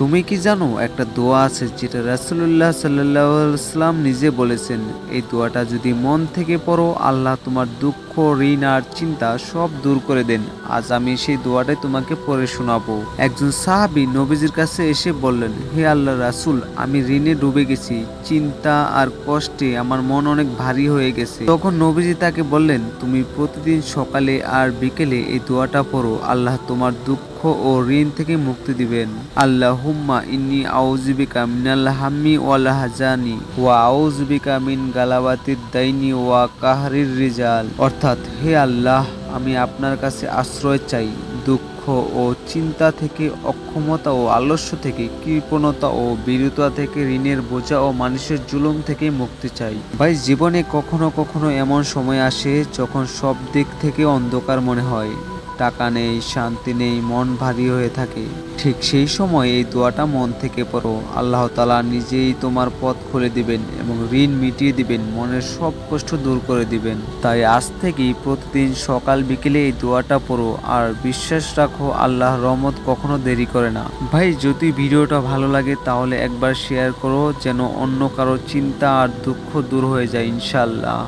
তুমি কি জানো একটা দোয়া আছে যেটা রাসূলুল্লাহ সাল্লাল্লাহু আলাইহি ওয়াসাল্লাম নিজে বলেছেন? এই দোয়াটা যদি মন থেকে পড়ো, আল্লাহ তোমার দুঃখ, ঋণ আর চিন্তা সব দূর করে দেন। আজ আমি সেই দোয়াটাই তোমাকে পড়ে শোনাবো। একজন সাহাবী নবীজির কাছে এসে বললেন, হে আল্লাহর রাসূল, আমি ঋণে ডুবে গেছি, চিন্তা আর কষ্টে আমার মন অনেক ভারী হয়ে গেছে। তখন নবীজি তাকে বললেন, তুমি প্রতিদিন সকালে আর বিকেলে এই দোয়াটা পড়ো, আল্লাহ তোমার দুঃখ ও ঋণ থেকে মুক্তি দিবেন। আল্লাহুম্মা ইন্নী আউযু বিকা মিনাল হাম্মি ওয়াল হাজানি ওয়া আউযু বিকা মিন গালাবাতিদ দাইনি ওয়া কাহরির রিজাল। অর্থাৎ, হে আল্লাহ, আমি আপনার কাছে আশ্রয় চাই দুঃখ ও চিন্তা থেকে, অক্ষমতা ও আলস্য থেকে, কৃপণতা ও বীরতা থেকে, ঋণের বোঝা ও মানুষের জুলুম থেকে মুক্তি চাই। ভাই, জীবনে কখনো কখনো এমন সময় আসে যখন সব দিক থেকে অন্ধকার মনে হয়, টাকা নেই, শান্তি নেই, মন ভারী হয়ে থাকে। ঠিক সেই সময় এই দোয়াটা মন থেকে পড়ো, আল্লাহ তাআলা নিজেই তোমার পথ খুলে দিবেন এবং ঋণ মিটিয়ে দিবেন, মনের সব কষ্ট দূর করে দিবেন। তাই আজ থেকেই প্রতিদিন সকাল বিকেলে এই দোয়াটা পড়ো আর বিশ্বাস রাখো, আল্লাহর রহমত কখনো দেরি করে না। ভাই, যদি ভিডিওটা ভালো লাগে তাহলে একবার শেয়ার করো, যেন অন্য কারো চিন্তা আর দুঃখ দূর হয়ে যায় ইনশাআল্লাহ।